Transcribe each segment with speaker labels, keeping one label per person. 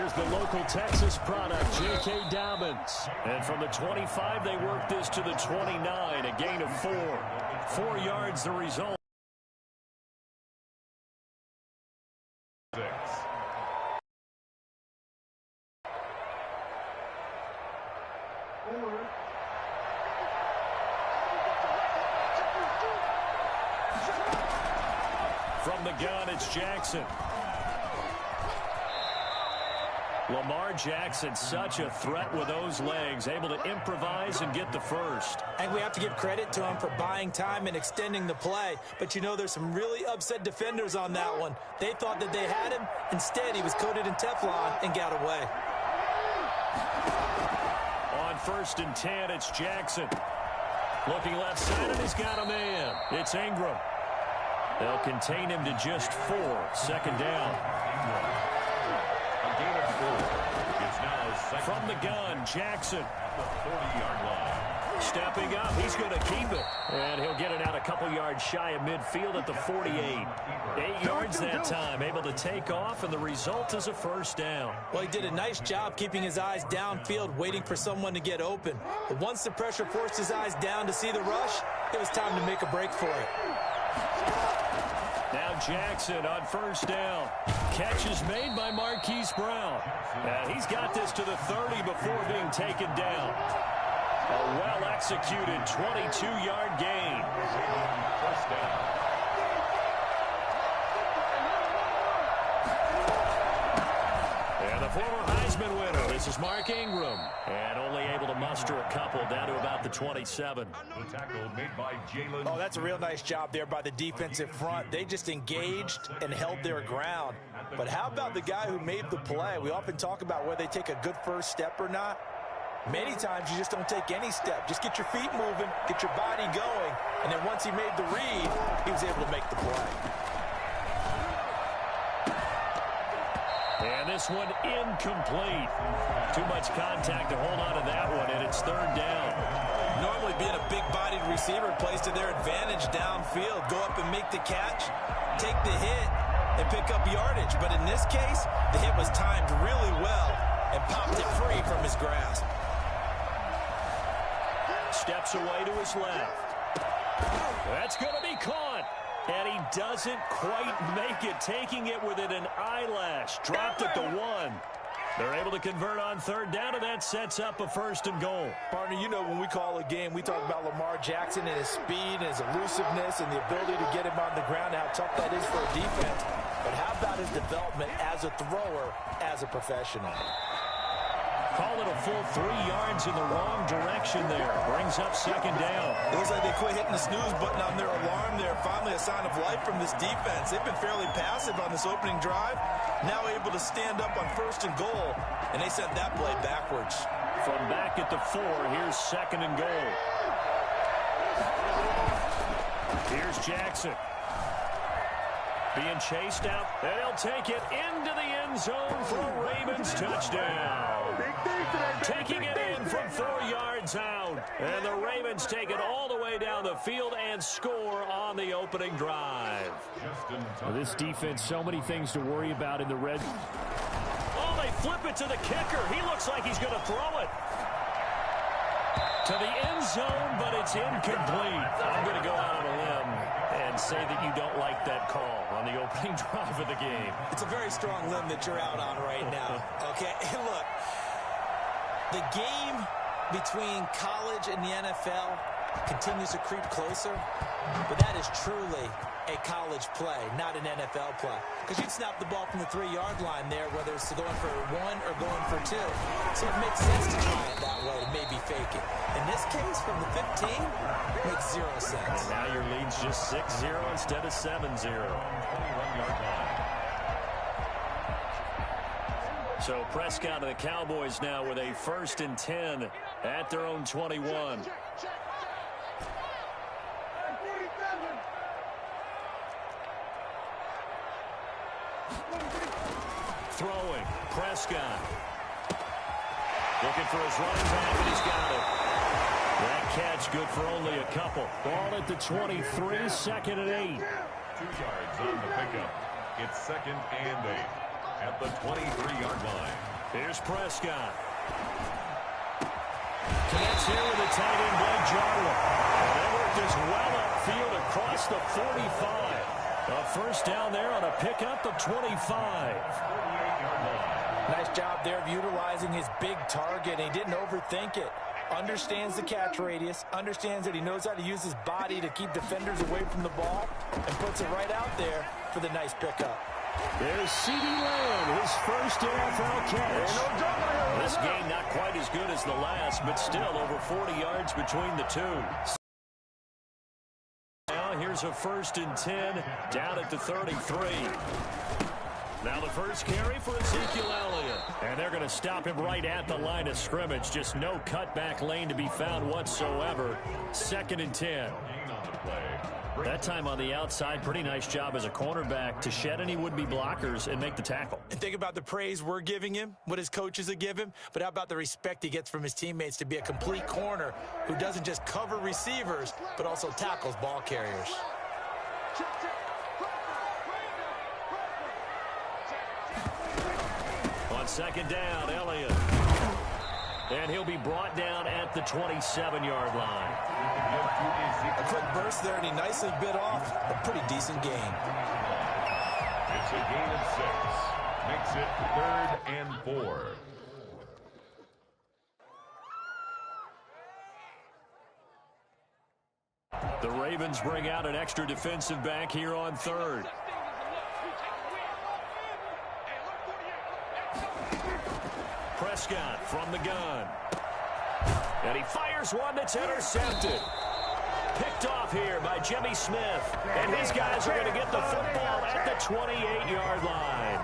Speaker 1: Here's the local Texas product, J.K. Dobbins. And from the 25, they work this to the 29, a gain of 4. 4 yards the result. From the gun, it's Jackson. Lamar Jackson, such a threat with those legs, able to improvise and get the first.
Speaker 2: And we have to give credit to him for buying time and extending the play. But you know, there's some really upset defenders on that one. They thought that they had him. Instead, he was coated in Teflon and got away.
Speaker 1: On 1st and 10, it's Jackson. Looking left side, and he's got a man. It's Ingram. They'll contain him to just 4. 2nd down. From the gun, Jackson.
Speaker 3: The 40-yard line.
Speaker 1: Stepping up, he's going to keep it. And he'll get it out a couple yards shy of midfield at the 48. 8 yards that time, able to take off, and the result is a 1st down.
Speaker 2: Well, he did a nice job keeping his eyes downfield, waiting for someone to get open. But once the pressure forced his eyes down to see the rush, it was time to make a break for it.
Speaker 1: Now Jackson on 1st down. Catch is made by Marquise Brown. And he's got this to the 30 before being taken down. A well-executed 22-yard gain.
Speaker 3: 1st down.
Speaker 1: And the former Heisman winner, this is Mark Ingram. And only able to muster a couple down to about the 27.
Speaker 3: The tackle made by Jalen.
Speaker 2: Oh, that's a real nice job there by the defensive front. They just engaged and held their ground. But how about the guy who made the play? We often talk about whether they take a good first step or not. Many times you just don't take any step. Just get your feet moving, get your body going, and then once he made the read, he was able to make the play.
Speaker 1: And this one incomplete. Too much contact to hold on to that one, and it's 3rd down.
Speaker 2: Normally being a big-bodied receiver plays to their advantage downfield. Go up and make the catch, take the hit, and pick up yardage. But in this case, the hit was timed really well and popped it free from his grasp.
Speaker 1: Steps away to his left. That's going to be caught. And he doesn't quite make it, taking it within an eyelash. Dropped at the 1. They're able to convert on 3rd down, and that sets up a 1st and goal.
Speaker 2: Partner, you know when we call a game, we talk about Lamar Jackson and his speed and his elusiveness and the ability to get him on the ground and how tough that is for a defense. But how about his development as a thrower, as a professional?
Speaker 1: Call it a full 3 yards in the wrong direction there. Brings up 2nd down.
Speaker 2: It looks like they quit hitting the snooze button on their alarm there. Finally a sign of life from this defense. They've been fairly passive on this opening drive. Now able to stand up on 1st and goal, and they sent that play backwards.
Speaker 1: From back at the 4, here's 2nd and goal. Here's Jackson. Being chased out, and he'll take it into the end zone for a Ravens touchdown. Taking it in from 4 yards out. And the Ravens take it all the way down the field and score on the opening drive. This defense, so many things to worry about in the red. Oh, they flip it to the kicker. He looks like he's going to throw it to the end zone, but it's incomplete. I'm going to go out on a limb and say that you don't like that call on the opening drive of the game.
Speaker 2: It's a very strong limb that you're out on right now. Okay, look, the game between college and the NFL continues to creep closer, but that is truly a college play, not an NFL play. Because you'd snap the ball from the 3-yard line there, whether it's going for 1 or going for 2. So it makes sense to try it that way, to maybe fake it. In this case, from the 15, makes 0 sense.
Speaker 1: And now your lead's just 6-0 instead of 7-0.
Speaker 3: 21-yard line.
Speaker 1: So Prescott and the Cowboys now with a 1st and 10 at their own 21. Throwing, Prescott. Looking for his running back, and he's got it. That catch good for only a couple. Ball at the 23, 2nd and 8.
Speaker 3: 2 yards on the pickup. It's 2nd and 8 at the 23-yard line.
Speaker 1: Here's Prescott. Connects here with the tight end, Blake Jarwin. And they worked this well upfield across the 45. A first down there on a pickup of 25.
Speaker 2: Nice job there of utilizing his big target. He didn't overthink it. Understands the catch radius, understands that he knows how to use his body to keep defenders away from the ball, and puts it right out there for the nice pickup.
Speaker 1: There's CeeDee Lamb, his first NFL catch. This game not quite as good as the last, but still over 40 yards between the two. Now here's a 1st and 10 down at the 33. Now the first carry for Ezekiel Elliott. And they're going to stop him right at the line of scrimmage. Just no cutback lane to be found whatsoever. 2nd and 10. That time on the outside, pretty nice job as a cornerback to shed any would-be blockers and make the tackle.
Speaker 2: And think about the praise we're giving him, what his coaches have given him, but how about the respect he gets from his teammates to be a complete corner who doesn't just cover receivers, but also tackles ball carriers.
Speaker 1: On 2nd down, Elliott. And he'll be brought down at the 27-yard line.
Speaker 2: A quick burst there, and he nicely bit off a pretty decent gain.
Speaker 3: It's a gain of 6. Makes it 3rd and 4.
Speaker 1: The Ravens bring out an extra defensive back here on 3rd. Prescott from the gun. And he fires one that's intercepted. Picked off here by Jimmy Smith. And his guys are going to get the football at the 28-yard line.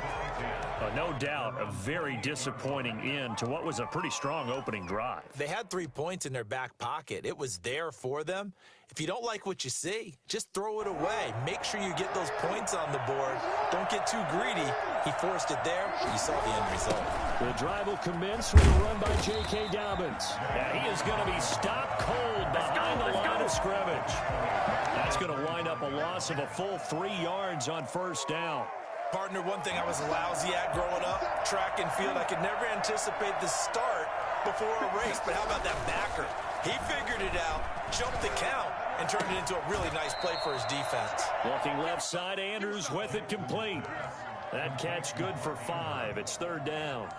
Speaker 1: No doubt a very disappointing end to what was a pretty strong opening drive.
Speaker 2: They had 3 points in their back pocket. It was there for them. If you don't like what you see, just throw it away. Make sure you get those points on the board. Don't get too greedy. He forced it there. You saw the end result. The drive will commence with a run by J.K. Dobbins.
Speaker 1: And he is going to be stopped cold behind the line of scrimmage. That's going to wind up a loss of a full 3 yards on 1st down.
Speaker 2: Partner, one thing I was lousy at growing up, track and field, I could never anticipate the start before a race. But how about that backer? He figured it out, jumped the count, and turned it into a really nice play for his defense.
Speaker 1: Looking left side, Andrews with it complete. That catch good for 5. It's 3rd down.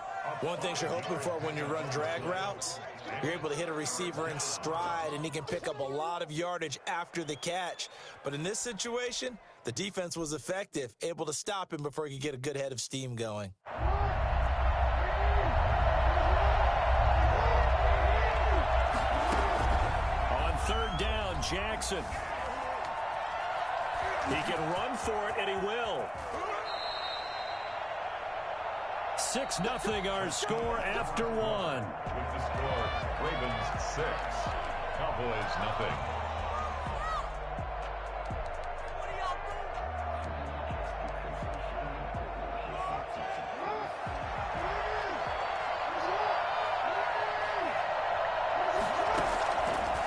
Speaker 2: One thing you're hoping for when you run drag routes, you're able to hit a receiver in stride, and he can pick up a lot of yardage after the catch. But in this situation, the defense was effective, able to stop him before he could get a good head of steam going.
Speaker 1: On 3rd down, Jackson. He can run for it, and he will. 6-0 our score after 1.
Speaker 3: With the score, Ravens 6, Cowboys 0.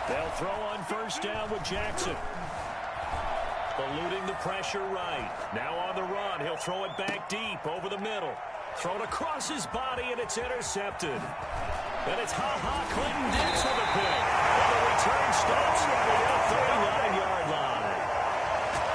Speaker 1: They'll throw on 1st down with Jackson. Eluding the pressure right. Now on the run, he'll throw it back deep over the middle. Thrown across his body, and it's intercepted. And it's Clinton Dix with a pick. And the return stops right at the 39-yard line.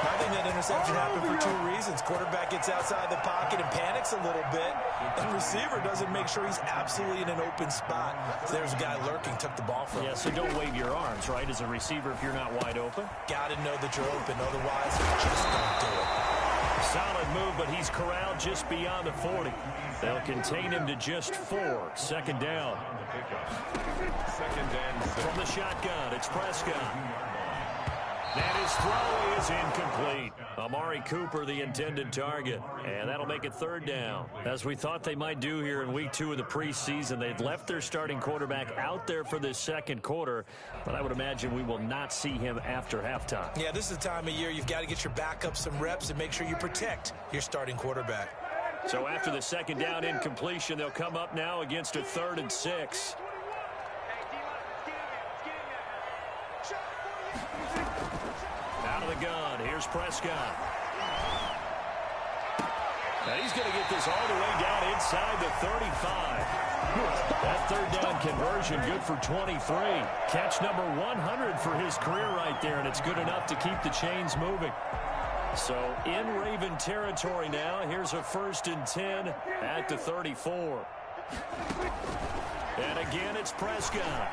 Speaker 2: I think that interception happened for 2 reasons. Quarterback gets outside the pocket and panics a little bit, and receiver doesn't make sure he's absolutely in an open spot. So there's a guy lurking, took the ball from him.
Speaker 1: Yeah, so don't wave your arms, right, as a receiver if you're not wide open.
Speaker 2: Got to know that you're open, otherwise just don't do it.
Speaker 1: Solid move, but he's corralled just beyond the 40. They'll contain him to just 4. 2nd down.
Speaker 3: 2nd and 6.
Speaker 1: From the shotgun, it's Prescott. And his throw is incomplete. Amari Cooper, the intended target. And that'll make it 3rd down. As we thought they might do here in week 2 of the preseason, they've left their starting quarterback out there for this 2nd quarter. But I would imagine we will not see him after halftime.
Speaker 2: Yeah, this is the time of year you've got to get your backup some reps and make sure you protect your starting quarterback.
Speaker 1: So after the 2nd down incompletion, they'll come up now against a 3rd and 6. Out of the gun, here's Prescott. And he's going to get this all the way down inside the 35. That third down conversion good for 23. Catch number 100 for his career right there, and it's good enough to keep the chains moving. So in Raven territory now, here's a 1st and 10 at the 34. And again, it's Prescott.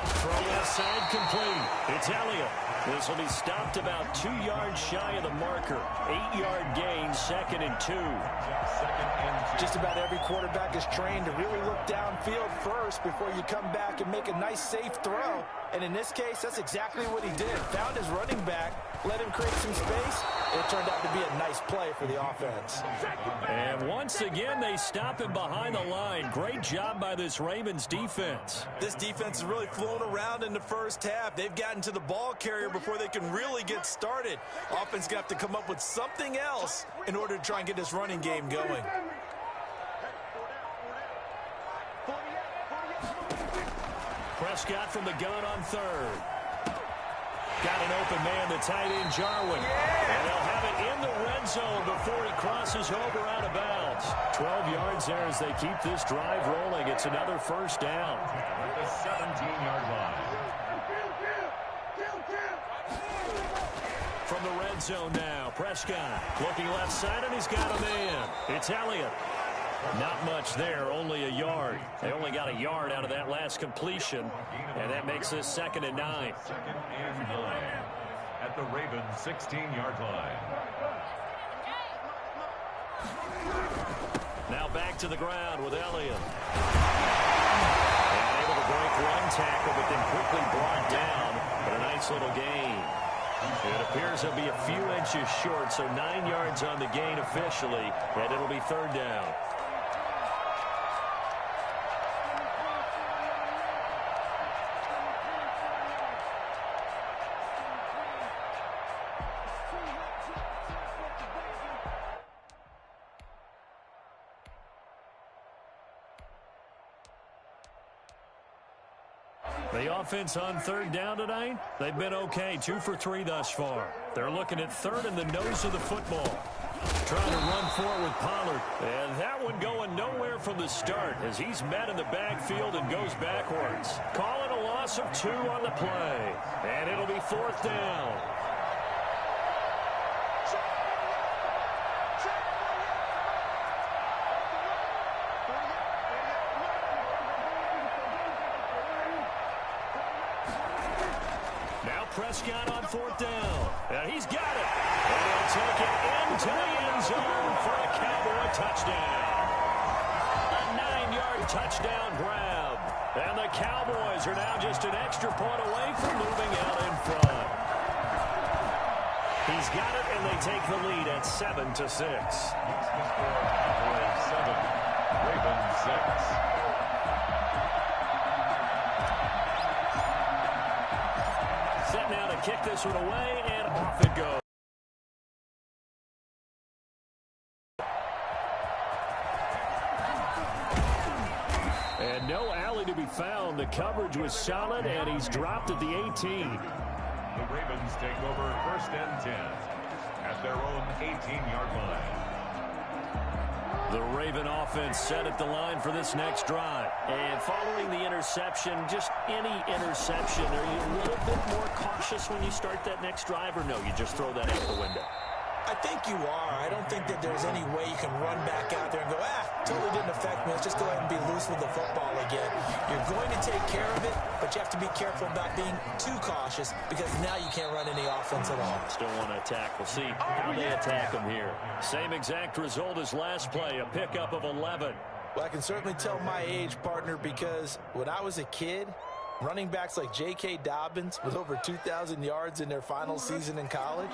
Speaker 1: Throw left side complete. It's Elliott. This will be stopped about 2 yards shy of the marker. 8-yard gain, 2nd and 2.
Speaker 2: Just about every quarterback is trained to really look downfield first before you come back and make a nice, safe throw. And in this case, that's exactly what he did. Found his running back, let him create some space. It turned out to be a nice play for the offense.
Speaker 1: And once again, they stop him behind the line. Great job by this Ravens defense.
Speaker 2: This defense has really flown around in the first half. They've gotten to the ball carrier before they can really get started. Offense got to come up with something else in order to try and get this running game going.
Speaker 1: Prescott from the gun on 3rd. Got an open man, the tight end, Jarwin. And they'll have it in the red zone before he crosses over out of bounds. 12 yards there as they keep this drive rolling. It's another 1st down.
Speaker 3: At the 17-yard line.
Speaker 1: From the red zone now, Prescott looking left side, and he's got a man. It's Elliott. Not much there, only a yard. They only got a yard out of that last completion, and that makes this 2nd and 9.
Speaker 3: 2nd and 9 at the Ravens 16-yard line.
Speaker 1: Now back to the ground with Elliott. And able to break one tackle, but then quickly brought down. But a nice little gain. It appears he'll be a few inches short, so 9 yards on the gain officially, and it'll be 3rd down. The offense on 3rd down tonight, they've been okay, 2 for 3 thus far. They're looking at 3rd and the nose of the football. Trying to run forward with Pollard. And that one going nowhere from the start as he's met in the backfield and goes backwards. Calling a loss of 2 on the play. And it'll be 4th down. Prescott on 4th down. And he's got it. And he'll take it into the end zone for a Cowboy touchdown. A 9-yard touchdown grab. And the Cowboys are now just an extra point away from moving out in front. He's got it, and they take the lead at 7-6.
Speaker 3: The score, Cowboys 7, Ravens 6.
Speaker 1: Set now to kick this one away, and off it goes. And no alley to be found. The coverage was solid, and he's dropped at the 18.
Speaker 3: The Ravens take over 1st and 10 at their own 18-yard line.
Speaker 1: The Raven offense set at the line for this next drive. And following the interception, just any interception, are you a little bit more cautious when you start that next drive, or no, you just throw that out the window?
Speaker 2: I think you are. I don't think that there's any way you can run back out there and go, totally didn't affect me. Let's just go ahead and be loose with the football again. You're going to take care of it, but you have to be careful about being too cautious because now you can't run any offense at all.
Speaker 1: Still want to attack. We'll see how they attack them here. Same exact result as last play, a pickup of 11.
Speaker 2: Well, I can certainly tell my age, partner, because when I was a kid, running backs like J.K. Dobbins with over 2,000 yards in their final season in college,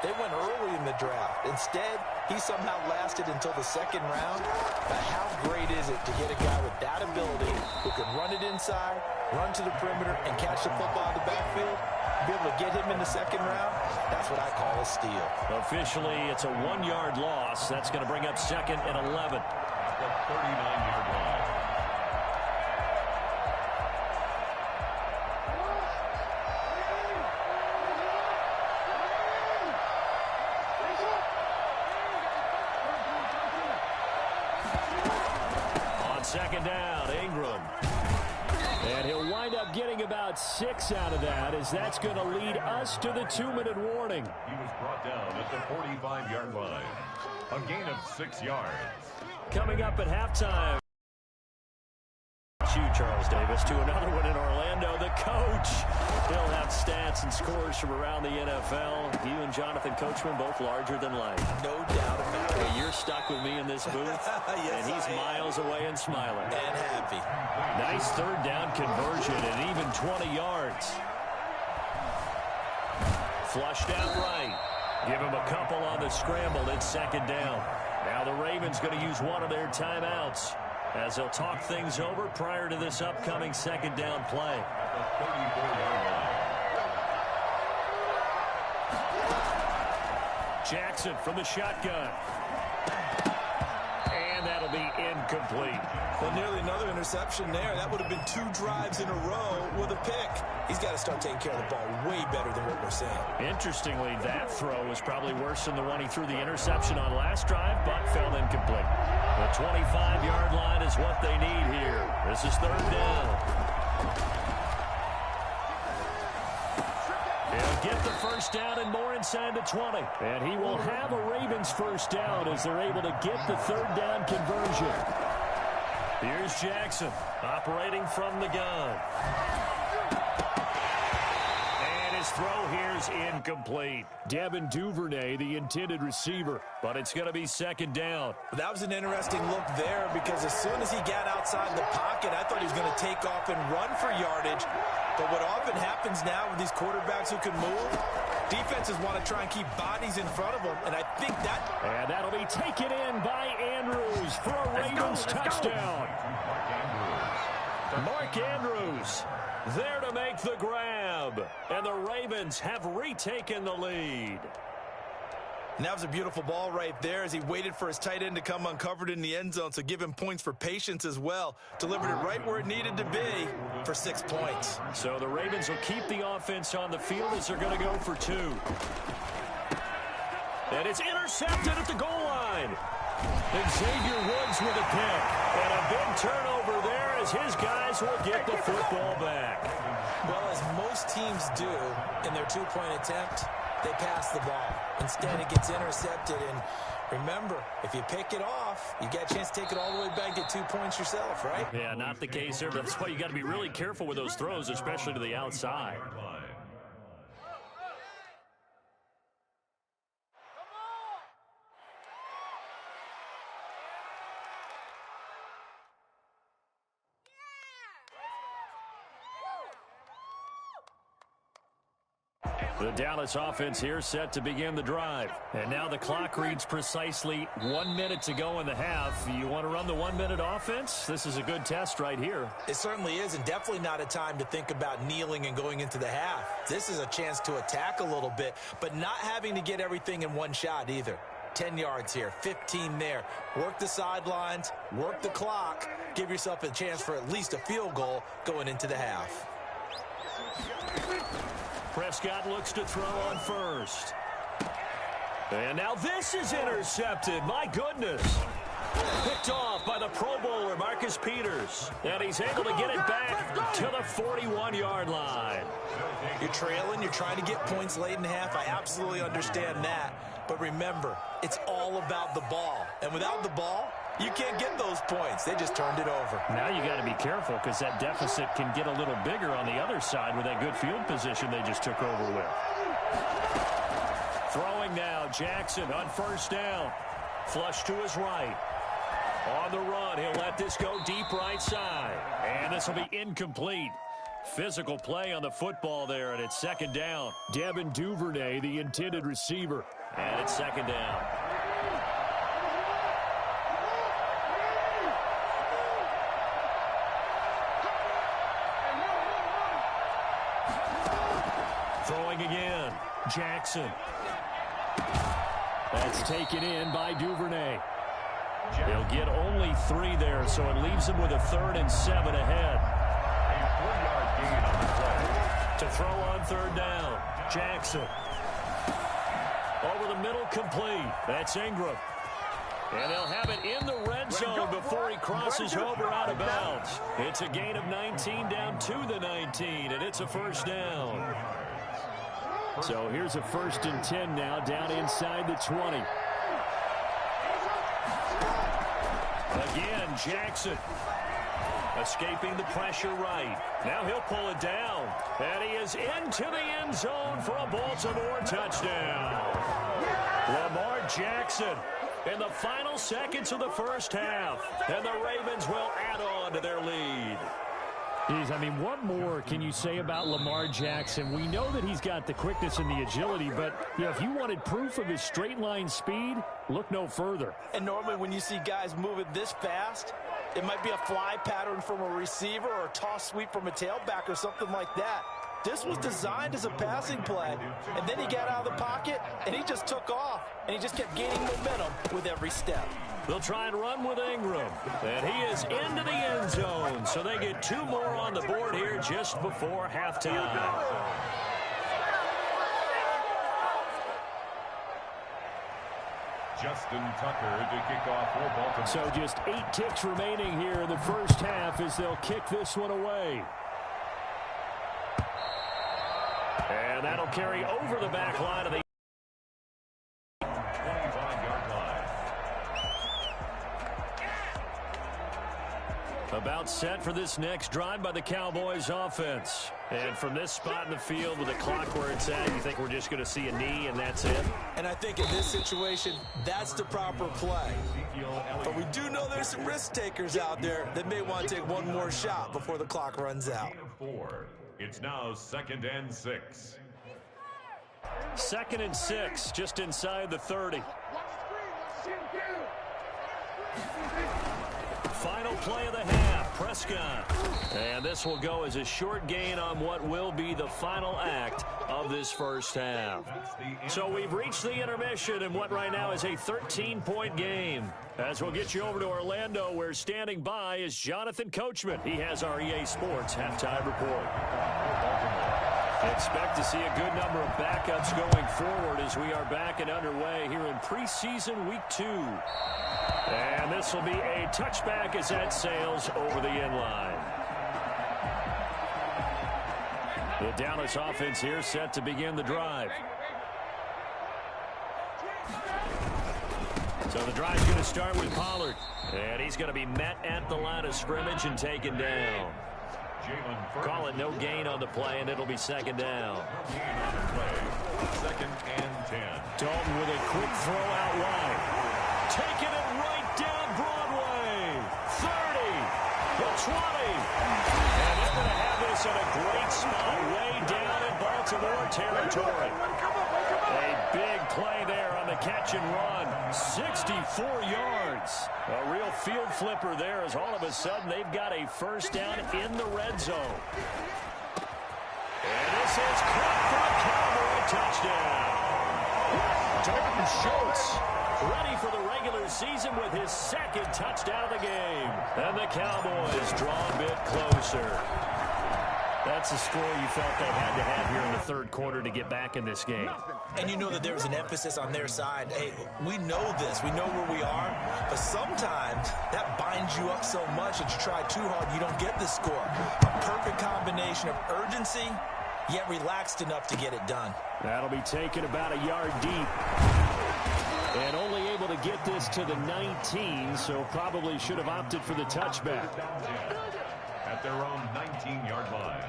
Speaker 2: they went early in the draft. Instead, he somehow lasted until the 2nd round. But how great is it to get a guy with that ability who can run it inside, run to the perimeter, and catch the football in the backfield? Be able to get him in the 2nd round, that's what I call a steal.
Speaker 1: Officially, it's a 1-yard loss. That's going to bring up 2nd and 11.
Speaker 3: At the 39-yard line.
Speaker 1: second down, Ingram. And he'll wind up getting about 6 out of that, as that's going to lead us to the 2-minute warning.
Speaker 3: He was brought down at the 45-yard line. A gain of 6 yards.
Speaker 1: Coming up at halftime. You, Charles Davis, to another one in Orlando. The coach. He'll have stats and scores from around the NFL. You and Jonathan Coachman both larger than life.
Speaker 2: No doubt about it.
Speaker 1: Well, you're stuck with me in this booth.
Speaker 2: Yes,
Speaker 1: and he's miles away and smiling.
Speaker 2: And happy.
Speaker 1: Nice third down conversion and even 20 yards. Flushed out right. Give him a couple on the scramble. It's second down. Now the Ravens going to use one of their timeouts as they'll talk things over prior to this upcoming second down play. Jackson from the shotgun. And that'll be incomplete.
Speaker 2: Well, nearly another interception there. That would have been 2 drives in a row with a pick. He's got to start taking care of the ball way better than what we're seeing.
Speaker 1: Interestingly, that throw was probably worse than the one he threw the interception on last drive, but fell incomplete. The 25-yard line is what they need here. This is third down. He'll get the first down and more inside the 20. And he will have a Ravens first down as they're able to get the third down conversion. Here's Jackson operating from the gun. And his throw here's incomplete. Devin Duvernay, the intended receiver, but it's going to be second down.
Speaker 2: That was an interesting look there because as soon as he got outside the pocket, I thought he was going to take off and run for yardage. But what often happens now with these quarterbacks who can move, defenses want to try and keep bodies in front of them, and I think that...
Speaker 1: And that'll be taken in by Andrews for a Ravens touchdown. Mark Andrews there to make the grab, and the Ravens have retaken the lead.
Speaker 2: And that was a beautiful ball right there as he waited for his tight end to come uncovered in the end zone, so give him points for patience as well. Delivered it right where it needed to be for 6 points.
Speaker 1: So the Ravens will keep the offense on the field as they're going to go for 2. And it's intercepted at the goal line. Xavier Woods with a pick. And a big turnover there as his guys will get the football back.
Speaker 2: Well, as most teams do in their 2-point attempt, they pass the ball. Instead, it gets intercepted. And remember, if you pick it off, you get a chance to take it all the way back, get 2 points yourself, right?
Speaker 1: Yeah, not the case here. But that's why you got to be really careful with those throws, especially to the outside. The Dallas offense here set to begin the drive. And now the clock reads precisely 1 minute to go in the half. You want to run the 1-minute offense? This is a good test right here.
Speaker 2: It certainly is, and definitely not a time to think about kneeling and going into the half. This is a chance to attack a little bit, but not having to get everything in one shot either. 10 yards here, 15 there. Work the sidelines, work the clock, give yourself a chance for at least a field goal going into the half.
Speaker 1: Prescott looks to throw on first. And now this is intercepted. My goodness. Picked off by the Pro Bowler, Marcus Peters. And he's able to get it back to the 41-yard line.
Speaker 2: You're trailing. You're trying to get points late in the half. I absolutely understand that. But remember, it's all about the ball. And without the ball, you can't get those points. They just turned it over.
Speaker 1: Now you got to be careful because that deficit can get a little bigger on the other side with that good field position they just took over with. Throwing now, Jackson on first down. Flush to his right. On the run, he'll let this go deep right side. And this will be incomplete. Physical play on the football there, and it's second down. Devin Duvernay, the intended receiver. And it's second down. Throwing again. Jackson. That's taken in by Duvernay. He'll get only 3 there, so it leaves him with a 3rd and 7 ahead.
Speaker 3: A 4-yard gain on the play.
Speaker 1: To throw on third down. Jackson. Over the middle, complete. That's Ingram. And they'll have it in the red zone before he crosses over out of bounds. It's a gain of 19 down to the 19, and it's a first down. So here's a 1st and 10 now, down inside the 20. Again, Jackson escaping the pressure right. Now he'll pull it down. And he is into the end zone for a Baltimore touchdown. Lamar Jackson in the final seconds of the first half. And the Ravens will add on to their lead.
Speaker 4: I mean, what more can you say about Lamar Jackson? We know that he's got the quickness and the agility, but if you wanted proof of his straight line speed, look no further.
Speaker 2: And normally when you see guys moving this fast, it might be a fly pattern from a receiver or a toss sweep from a tailback or something like that. This was designed as a passing play, and then he got out of the pocket, and he just took off, and he just kept gaining momentum with every step.
Speaker 1: They'll try and run with Ingram, and he is into the end zone, so they get 2 more on the board here just before halftime.
Speaker 3: Justin Tucker to kick off for Baltimore.
Speaker 4: So just 8 ticks remaining here in the first half as they'll kick this one away.
Speaker 1: And that'll carry over the back line of the
Speaker 3: 25-yard line.
Speaker 1: About set for this next drive by the Cowboys offense. And from this spot in the field with the clock where it's at, you think we're just going to see a knee and that's it?
Speaker 2: And I think in this situation, that's the proper play. But we do know there's some risk takers out there that may want to take one more shot before the clock runs out.
Speaker 3: 4. It's now 2nd and 6.
Speaker 1: 2nd and 6, just inside the 30. Final play of the half, Prescott. And this will go as a short gain on what will be the final act of this first half. So we've reached the intermission in what right now is a 13-point game. As we'll get you over to Orlando, where standing by is Jonathan Coachman. He has our EA Sports halftime report. Expect to see a good number of backups going forward as we are back and underway here in preseason week 2. And this will be a touchback as that sails over the end line. The Dallas offense here set to begin the drive. So the drive's going to start with Pollard. And he's going to be met at the line of scrimmage and taken down. Call it no gain on the play, and it'll be 2nd down.
Speaker 3: 2nd and 10.
Speaker 1: Dalton with a quick throw out wide. Taking it right down Broadway. 30. The 20. And they're going to have this in a great spot way down in Baltimore territory. A big play there on the catch and run. 64 yards. A real field flipper there as all of a sudden they've got a first down in the red zone. And this is caught for a Cowboy touchdown. Dalton Schultz ready for the regular season with his 2nd touchdown of the game. And the Cowboys draw a bit closer. That's a score you felt they had to have here in the 3rd quarter to get back in this game.
Speaker 2: And you know that there was an emphasis on their side. Hey, we know this. We know where we are. But sometimes that binds you up so much that you try too hard, you don't get the score. A perfect combination of urgency, yet relaxed enough to get it done.
Speaker 4: That'll be taken about a yard deep. And only able to get this to the 19, so probably should have opted for the touchback.
Speaker 3: At their own 19-yard line.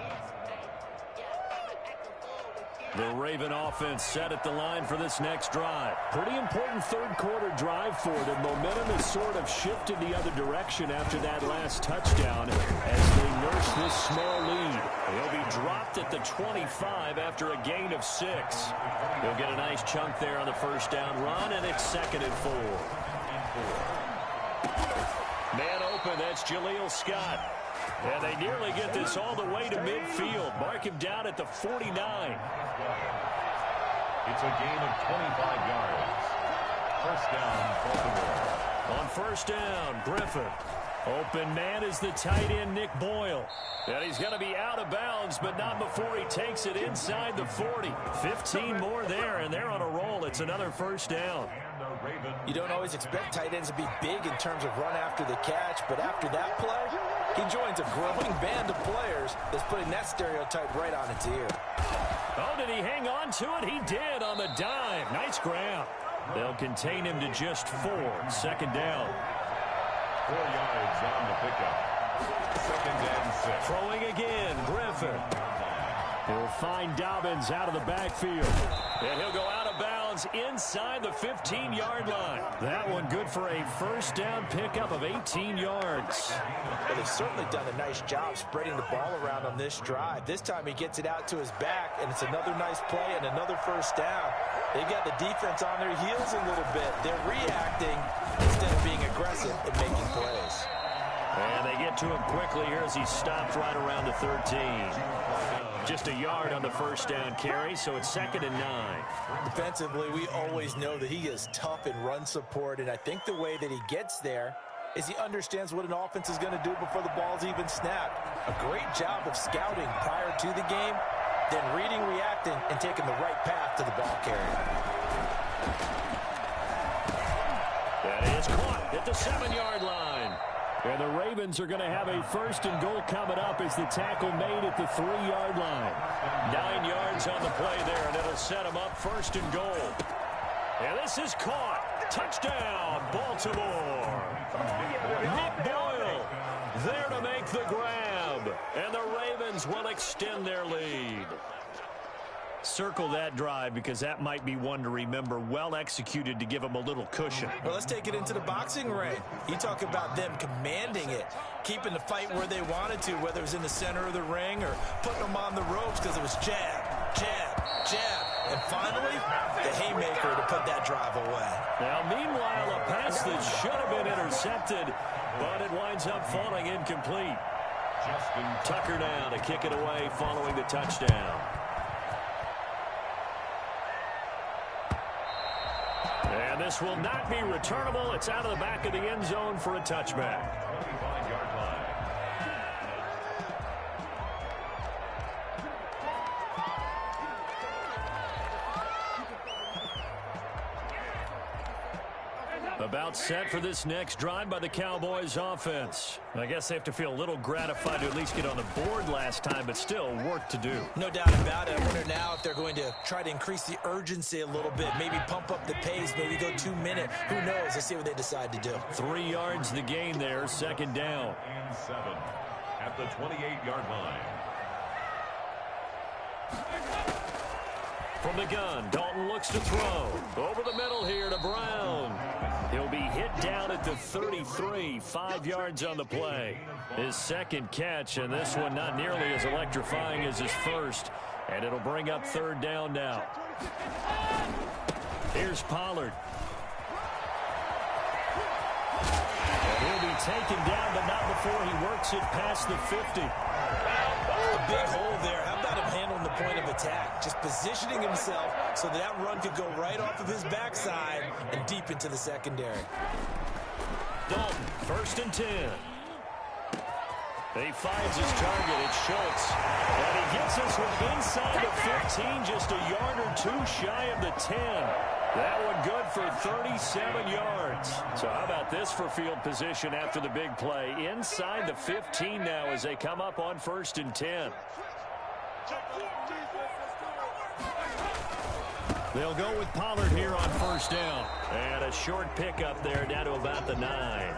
Speaker 1: The Raven offense set at the line for this next drive.
Speaker 4: Pretty important 3rd quarter drive for them. Momentum has sort of shifted the other direction after that last touchdown as they nurse this small lead.
Speaker 1: He'll be dropped at the 25 after a gain of 6. He'll get a nice chunk there on the first down run, and it's 2nd and 4. Man open, that's Jaleel Scott. And they nearly get this all the way to midfield. Mark him down at the 49.
Speaker 3: It's a gain of 25 yards. First down, Baltimore.
Speaker 1: On first down, Griffin. Open man is the tight end, Nick Boyle. And he's going to be out of bounds, but not before he takes it inside the 40. 15 more there, and they're on a roll. It's another first down.
Speaker 2: You don't always expect tight ends to be big in terms of run after the catch, but after that play, he joins a growing band of players that's putting that stereotype right on its ear.
Speaker 1: Oh, did he hang on to it? He did on the dime. Nice grab. They'll contain him to just 4. Second down.
Speaker 3: 4 yards on the pickup. Second and 6.
Speaker 1: Throwing again, Griffin. He'll find Dobbins out of the backfield. And he'll go out of bounds inside the 15-yard line. That one good for a first down pickup of 18 yards.
Speaker 2: Well, they've certainly done a nice job spreading the ball around on this drive. This time he gets it out to his back, and it's another nice play and another first down. They've got the defense on their heels a little bit. They're reacting instead of being aggressive and making plays.
Speaker 1: And they get to him quickly here as he stops right around the 13. Just a yard on the first down carry, so it's 2nd and 9.
Speaker 2: Defensively, we always know that he is tough in run support, and I think the way that he gets there is he understands what an offense is going to do before the ball's even snapped. A great job of scouting prior to the game, then reading, reacting, and taking the right path to the ball carrier.
Speaker 1: That is caught at the 7-yard line. And the Ravens are going to have a first and goal coming up as the tackle made at the 3-yard line. 9 yards on the play there, and it'll set them up 1st and goal. And this is caught. Touchdown, Baltimore. Nick Boyle there to make the grab. And the Ravens will extend their lead. Circle that drive because that might be one to remember. Well executed to give them a little cushion.
Speaker 2: Well, let's take it into the boxing ring. You talk about them commanding it, keeping the fight where they wanted to, whether it was in the center of the ring or putting them on the ropes because it was jab, jab, jab. And finally, the haymaker to put that drive away.
Speaker 1: Now, meanwhile, a pass that should have been intercepted, but it winds up falling incomplete. Tucker now to kick it away following the touchdown. And this will not be returnable. It's out of the back of the end zone for a touchback.
Speaker 3: 25-yard line.
Speaker 1: About set for this next drive by the Cowboys offense. I guess they have to feel a little gratified to at least get on the board last time, but still work to do.
Speaker 2: No doubt about it. I wonder now if they're going to try to increase the urgency a little bit, maybe pump up the pace, maybe go 2 minute. Who knows? Let's see what they decide to do.
Speaker 1: 3 yards the gain there, 2nd down.
Speaker 3: And 7 at the 28-yard line.
Speaker 1: From the gun, Dalton looks to throw. Over the middle here to Brown. He'll be hit down at the 33, 5 yards on the play. His second catch, and this one not nearly as electrifying as his first. And it'll bring up 3rd down now. Here's Pollard. And he'll be taken down, but not before he works it past the 50.
Speaker 2: A big hole there. How about him handling the point of attack? Just positioning himself so that run could go right off of his backside and deep into the secondary.
Speaker 1: Dalton, 1st and 10. He finds his target. It's Schultz. And he gets this one inside the 15, just a yard or 2 shy of the 10. That one good for 37 yards. So how about this for field position after the big play? Inside the 15 now as they come up on 1st and 10. They'll go with Pollard here on 1st down. And a short pickup there down to about the 9.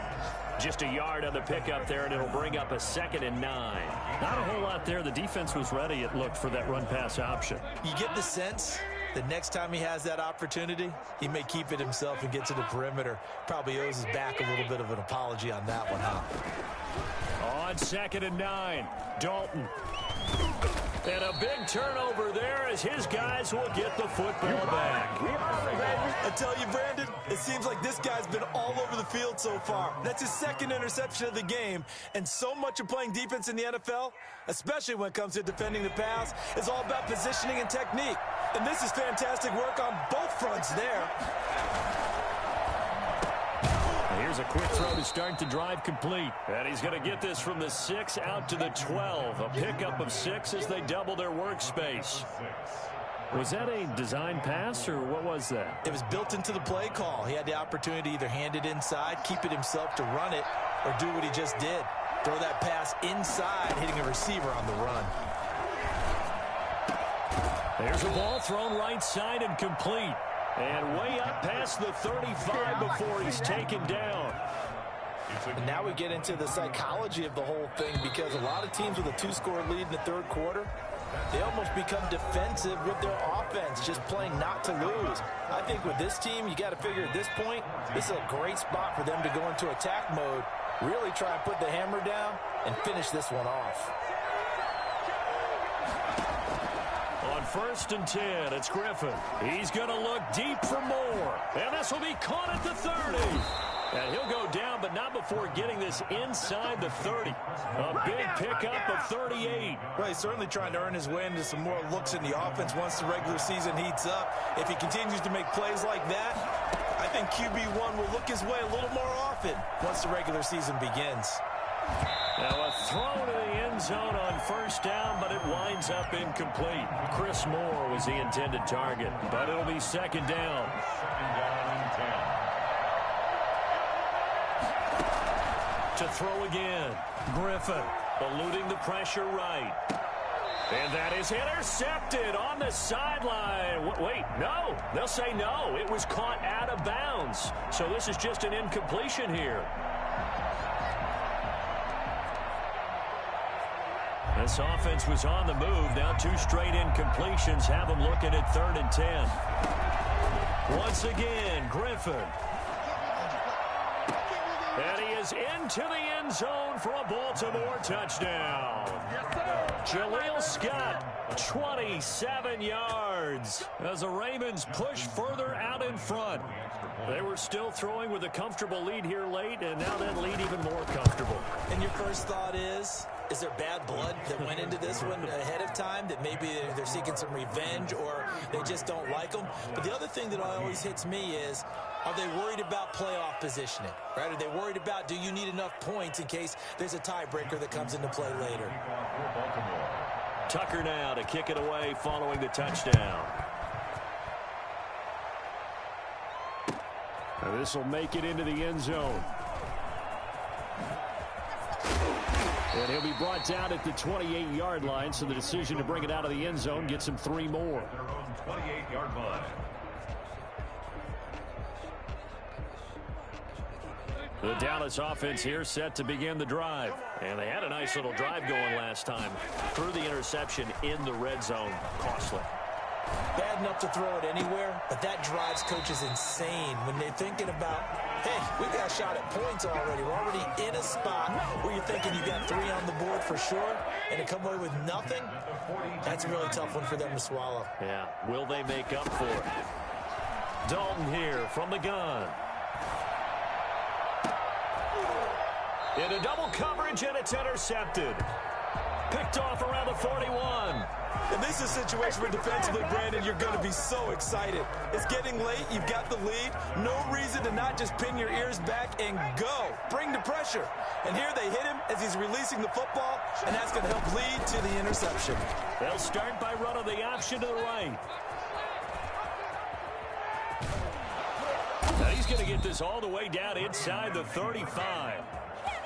Speaker 1: Just a yard on the pickup there, and it'll bring up a 2nd and 9. Not a whole lot there. The defense was ready, it looked, for that run-pass option.
Speaker 2: You get the sense the next time he has that opportunity, he may keep it himself and get to the perimeter. Probably owes his back a little bit of an apology on that one, huh?
Speaker 1: On 2nd and 9, Dalton. And a big turnover there as his guys will get the football back.
Speaker 2: I tell you, Brandon, it seems like this guy's been all over the field so far. That's his 2nd interception of the game. And so much of playing defense in the NFL, especially when it comes to defending the pass, is all about positioning and technique. And this is fantastic work on both fronts there.
Speaker 1: Here's a quick throw to start the drive complete. And he's going to get this from the 6 out to the 12. A pickup of 6 as they double their workspace.
Speaker 4: Was that a design pass, or what was that?
Speaker 2: It was built into the play call. He had the opportunity to either hand it inside, keep it himself to run it, or do what he just did. Throw that pass inside, hitting a receiver on the run.
Speaker 1: There's a ball thrown right side and complete. And way up past the 35 before he's taken down.
Speaker 2: And now we get into the psychology of the whole thing, because a lot of teams with a 2-score lead in the third quarter, they almost become defensive with their offense, just playing not to lose. I think with this team, you got to figure at this point, this is a great spot for them to go into attack mode, really try and put the hammer down and finish this one off.
Speaker 1: On 1st and 10, it's Griffin. He's going to look deep for more. And this will be caught at the 30. And he'll go down, but not before getting this inside the 30. A big pickup of 38.
Speaker 2: Well, he's certainly trying to earn his way into some more looks in the offense once the regular season heats up. If he continues to make plays like that, I think QB1 will look his way a little more often once the regular season begins.
Speaker 1: Now a throw to the end zone on 1st down, but it winds up incomplete. Chris Moore was the intended target, but it'll be 2nd down.
Speaker 3: 2nd down and 10.
Speaker 1: To throw again. Griffin eluding the pressure right. And that is intercepted on the sideline. Wait, no. They'll say no. It was caught out of bounds. So this is just an incompletion here. This offense was on the move. Now 2 straight incompletions have them looking at 3rd and 10. Once again, Griffin. And he is into the end zone for a Baltimore touchdown. Jaleel Scott, 27 yards as the Ravens push further out in front. They were still throwing with a comfortable lead here late, and now that lead even more comfortable.
Speaker 2: And your first thought is there bad blood that went into this one ahead of time, that maybe they're seeking some revenge or they just don't like them? But the other thing that always hits me is, are they worried about playoff positioning? Right? Are they worried about, do you need enough points in case there's a tiebreaker that comes into play later?
Speaker 1: Tucker now to kick it away following the touchdown.
Speaker 4: This will make it into the end zone. And he'll be brought down at the 28-yard line, so the decision to bring it out of the end zone gets him 3 more.
Speaker 3: Their own 28-yard line.
Speaker 1: The Dallas offense here set to begin the drive. And they had a nice little drive going last time. Threw the interception in the red zone. Costly.
Speaker 2: Bad enough to throw it anywhere, but that drives coaches insane when they're thinking about, hey, we got a shot at points already. We're already in a spot where you're thinking you got 3 on the board for sure, and to come away with nothing, that's a really tough one for them to swallow.
Speaker 1: Yeah, will they make up for it? Dalton here from the gun. Into double coverage, and it's intercepted. Picked off around the 41.
Speaker 2: And this is a situation where defensively, Brandon, you're going to be so excited. It's getting late. You've got the lead. No reason to not just pin your ears back and go. Bring the pressure. And here they hit him as he's releasing the football, and that's going to help lead to the interception.
Speaker 1: They'll start by running the option to the right. Now he's going to get this all the way down inside the 35.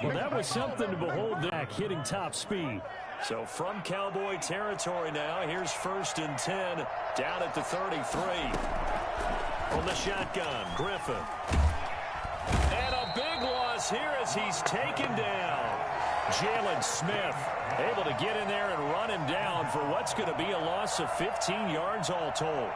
Speaker 4: Well, that was something to behold, back hitting top speed.
Speaker 1: So from Cowboy territory now, here's 1st and 10 down at the 33. From the shotgun, Griffin. And a big loss here as he's taken down. Jalen Smith able to get in there and run him down for what's going to be a loss of 15 yards all told.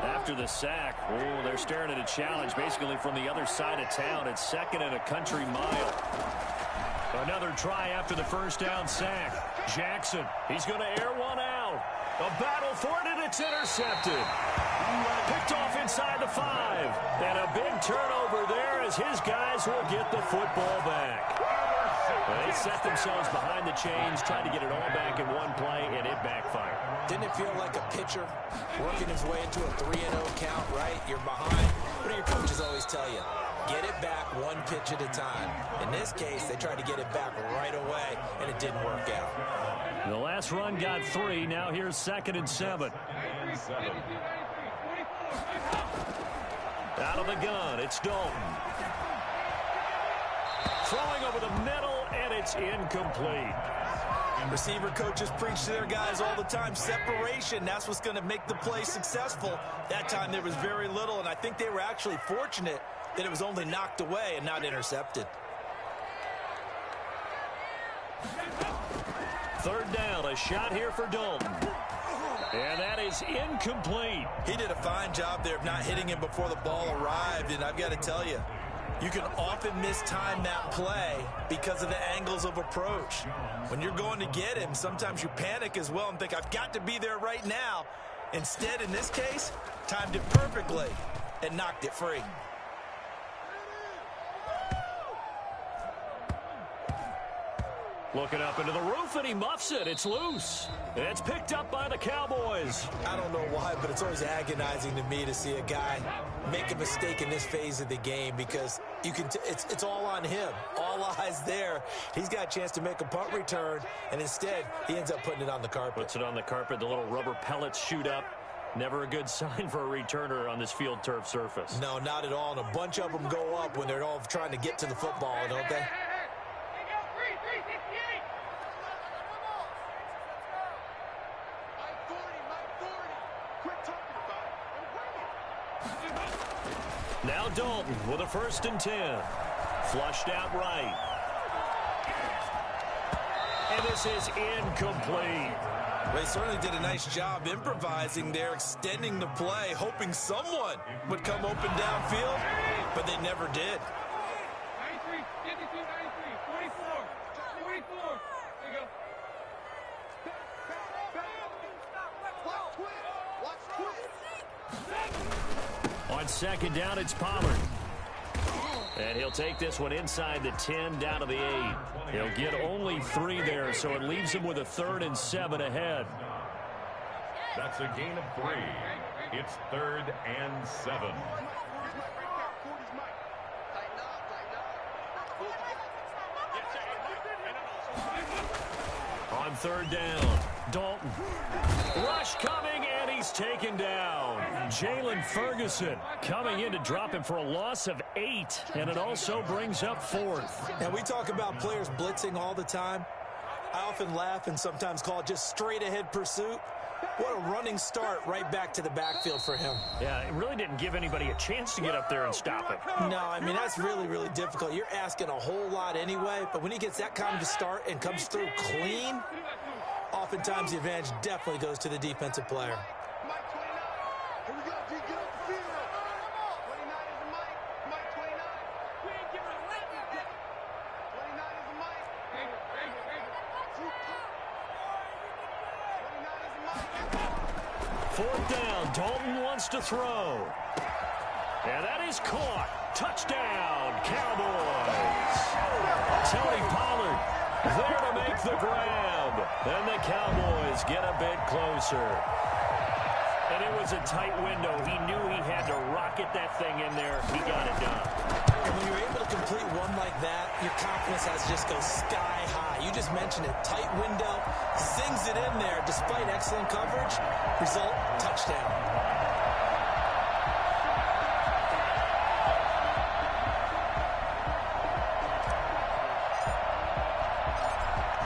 Speaker 1: After the sack, they're staring at a challenge basically from the other side of town. It's 2nd and a country mile. Another try after the first down sack. Jackson, he's going to air one out. A battle for it, and it's intercepted. Picked off inside the 5. And a big turnover there as his guys will get the football back. They set themselves behind the chains, trying to get it all back in one play, and it backfired.
Speaker 2: Didn't it feel like a pitcher working his way into a 3-0 count, right? You're behind. What do your coaches always tell you? Get it back one pitch at a time. In this case, they tried to get it back right away, and it didn't work out.
Speaker 1: The last run got 3. Now here's 2nd and 7. Out of the gun, it's Dalton. Throwing over the middle, and it's incomplete.
Speaker 2: Receiver coaches preach to their guys all the time. Separation, that's what's going to make the play successful. That time there was very little, and I think they were actually fortunate that it was only knocked away and not intercepted.
Speaker 1: 3rd down, a shot here for Dalton. And that is incomplete.
Speaker 2: He did a fine job there of not hitting him before the ball arrived, and I've got to tell you, you can often mistime that play because of the angles of approach. When you're going to get him, sometimes you panic as well and think, I've got to be there right now. Instead, in this case, timed it perfectly and knocked it free.
Speaker 1: Looking up into the roof, and he muffs it. It's loose. It's picked up by the Cowboys.
Speaker 2: I don't know why, but it's always agonizing to me to see a guy make a mistake in this phase of the game because you can. It's all on him. All eyes there. He's got a chance to make a punt return, and instead, he ends up putting it on the carpet.
Speaker 1: Puts it on the carpet. The little rubber pellets shoot up. Never a good sign for a returner on this field turf surface.
Speaker 2: No, not at all. And a bunch of them go up when they're all trying to get to the football, don't they?
Speaker 1: Now Dalton with a 1st and 10. Flushed out right. And this is incomplete.
Speaker 2: Well, they certainly did a nice job improvising there, extending the play, hoping someone would come open downfield, but they never did.
Speaker 5: 93, 52, 93, 44, 44. There you go.
Speaker 1: On 2nd down, it's Pollard. And he'll take this one inside the 10, down to the 8. He'll get only 3 there, so it leaves him with a 3rd and 7 ahead.
Speaker 3: That's a gain of 3. It's 3rd and 7.
Speaker 1: On 3rd down, Dalton. Rush coming, and he's taken down. Jalen Ferguson coming in to drop him for a loss of 8, and it also brings up 4th.
Speaker 2: And we talk about players blitzing all the time. I often laugh and sometimes call it just straight-ahead pursuit. What a running start right back to the backfield for him.
Speaker 1: Yeah, it really didn't give anybody a chance to get up there and stop it.
Speaker 2: No, I mean, that's really, really difficult. You're asking a whole lot anyway, but when he gets that kind of start and comes through clean, oftentimes the advantage definitely goes to the defensive player.
Speaker 1: Fourth down, Dalton wants to throw. And that is caught. Touchdown, Cowboys. Tony Pollard there to make the grab. And the Cowboys get a bit closer. And it was a tight window. He knew he had to rocket that thing in there. He got it done.
Speaker 2: And when you're able to complete one like that, your confidence has to just go sky high. You just mentioned it. Tight window, sings it in there despite excellent coverage. Result, touchdown.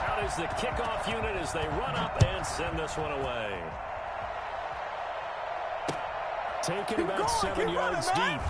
Speaker 1: Out is the kickoff unit as they run up and send this one away. Taken about 7 yards deep.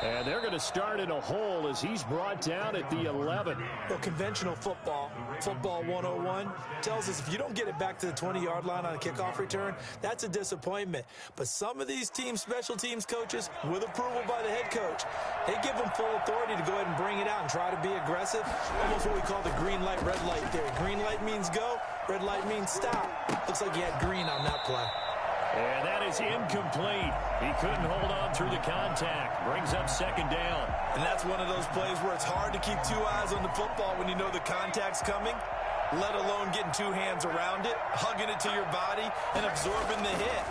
Speaker 4: And they're going to start in a hole as he's brought down at the 11.
Speaker 2: Well, conventional football 101, tells us if you don't get it back to the 20-yard line on a kickoff return, that's a disappointment. But some of these special teams coaches, with approval by the head coach, they give them full authority to go ahead and bring it out and try to be aggressive. Almost what we call the green light, red light theory. Green light means go, red light means stop. Looks like he had green on that play.
Speaker 4: And that is incomplete. He couldn't hold on through the contact. Brings up second down.
Speaker 2: And that's one of those plays where it's hard to keep two eyes on the football when you know the contact's coming, let alone getting two hands around it, hugging it to your body, and absorbing the hit,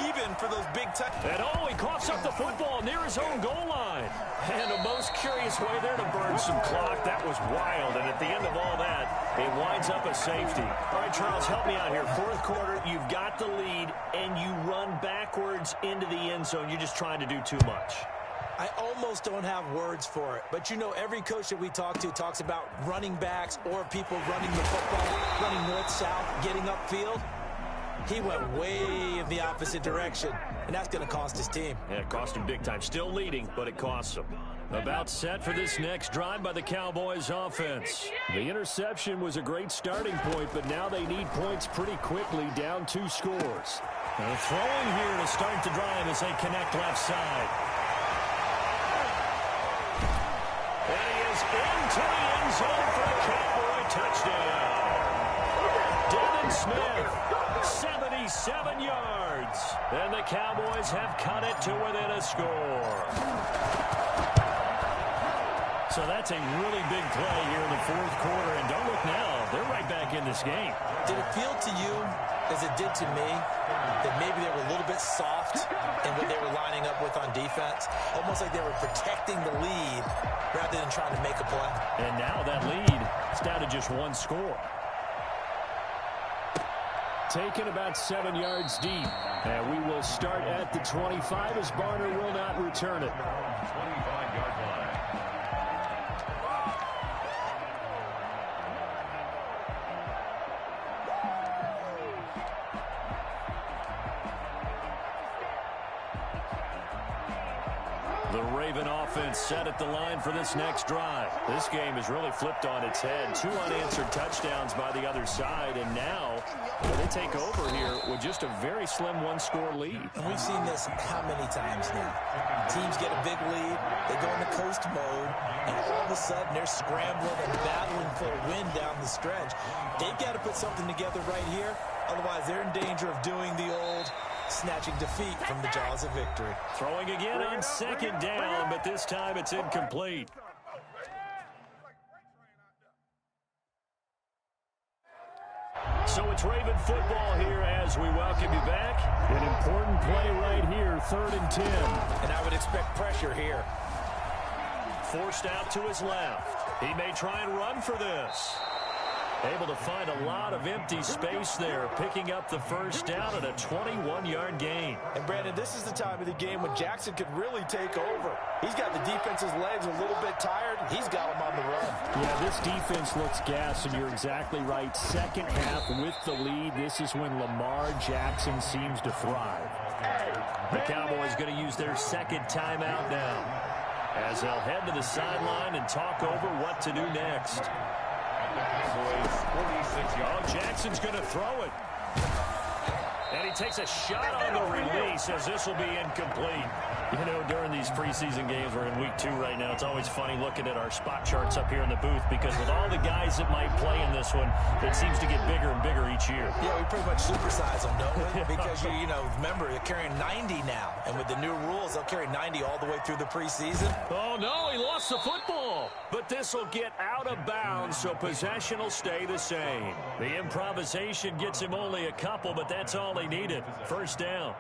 Speaker 2: even for those big touch.
Speaker 4: And he coughs up the football near his own goal line. And a most curious way there to burn some clock. That was wild. And at the end of all that, it winds up a safety. All right, Charles, help me out here. Fourth quarter, you've got the lead, and you run backwards into the end zone. You're just trying to do too much.
Speaker 2: I almost don't have words for it. But, you know, every coach that we talk to talks about running backs or people running the football, running north-south, getting upfield. He went way in the opposite direction, and that's going to cost his team.
Speaker 4: Yeah, it cost him big time. Still leading, but it costs him. About set for this next drive by the Cowboys offense. The interception was a great starting point, but now they need points pretty quickly, down 2 scores. They're throwing here to start the drive as they connect left side. And he is into the end zone for the Cowboy touchdown. Devin Smith, 77 yards. And the Cowboys have cut it to within a score. So that's a really big play here in the fourth quarter. And don't look now, they're right back in this game.
Speaker 2: Did it feel to you, as it did to me, that maybe they were a little bit soft in what they were lining up with on defense? Almost like they were protecting the lead rather than trying to make a play.
Speaker 4: And now that lead is down to just 1 score. Taken about 7 yards deep. And we will start at the 25 as Barner will not return it.
Speaker 3: 25-yard line.
Speaker 4: The Raven offense set at the line for this next drive. This game is really flipped on its head. 2 unanswered touchdowns by the other side, and now they take over here with just a very slim 1-score lead.
Speaker 2: And we've seen this how many times now? Teams get a big lead, they go into coast mode, and all of a sudden they're scrambling and battling for a win down the stretch. They've got to put something together right here, otherwise they're in danger of doing the old snatching defeat from the jaws of victory.
Speaker 4: Throwing again on second down, but this time it's incomplete. So it's Raven football here as we welcome you back. An important play right here, 3rd and 10.
Speaker 2: And I would expect pressure here.
Speaker 4: Forced out to his left. He may try and run for this. Able to find a lot of empty space there, picking up the first down at a 21-yard gain.
Speaker 2: And, Brandon, this is the time of the game when Jackson could really take over. He's got the defense's legs a little bit tired. He's got them on the run.
Speaker 4: Yeah, this defense looks gassed, and you're exactly right. Second half with the lead, this is when Lamar Jackson seems to thrive. The Cowboys going to use their second timeout now, as they'll head to the sideline and talk over what to do next. Jackson's going to throw it. And he takes a shot on the release as this will be incomplete. You know, during these preseason games, we're in week 2 right now. It's always funny looking at our spot charts up here in the booth because with all the guys that might play in this one, it seems to get bigger and bigger each year.
Speaker 2: Yeah, we pretty much supersize them, don't we? Because, you know, remember, you're carrying 90 now. And with the new rules, they'll carry 90 all the way through the preseason.
Speaker 4: Oh, no, he lost the football. But this will get out of bounds, so possession will stay the same. The improvisation gets him only a couple, but that's all he needed. First down.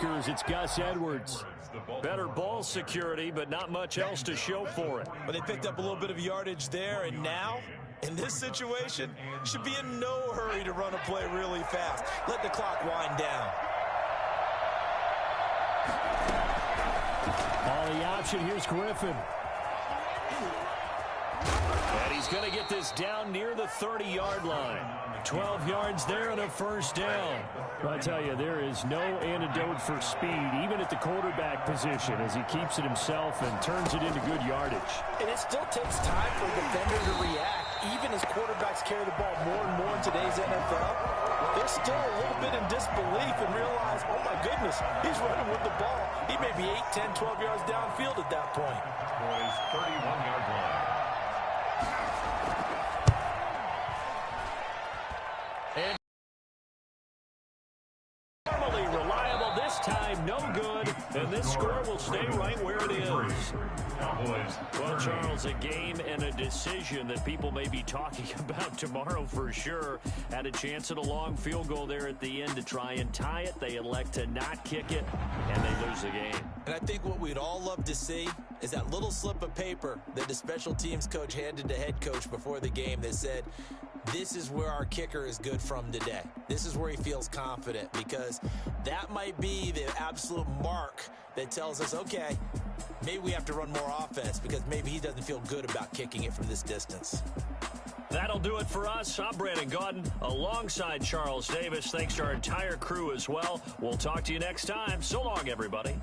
Speaker 4: kickers, it's Gus Edwards.
Speaker 1: Better ball security, but not much else to show for it.
Speaker 2: But they picked up a little bit of yardage there, and now, in this situation, should be in no hurry to run a play really fast. Let the clock wind down.
Speaker 4: On the option, here's Griffin.
Speaker 1: And he's going to get this down near the 30-yard line. 12 yards there and a first down.
Speaker 4: I tell you, there is no antidote for speed, even at the quarterback position, as he keeps it himself and turns it into good yardage.
Speaker 2: And it still takes time for a defender to react, even as quarterbacks carry the ball more and more in today's NFL. They're still a little bit in disbelief and realize, oh my goodness, he's running with the ball. He may be 8, 10, 12 yards downfield at that point.
Speaker 3: Boys, 31-yard line.
Speaker 1: And normally reliable, this time no good, and this score will stay right where it is.
Speaker 3: Cowboys.
Speaker 1: Well, Charles, a game and a decision that people may be talking about tomorrow for sure. Had a chance at a long field goal there at the end to try and tie it. They elect to not kick it, and they lose the game.
Speaker 2: And I think what we'd all love to see is that little slip of paper that the special teams coach handed to head coach before the game that said, this is where our kicker is good from today. This is where he feels confident, because that might be the absolute mark that tells us, okay, maybe we have to run more offense because maybe he doesn't feel good about kicking it from this distance.
Speaker 1: That'll do it for us. I'm Brandon Gaudin alongside Charles Davis. Thanks to our entire crew as well. We'll talk to you next time. So long, everybody.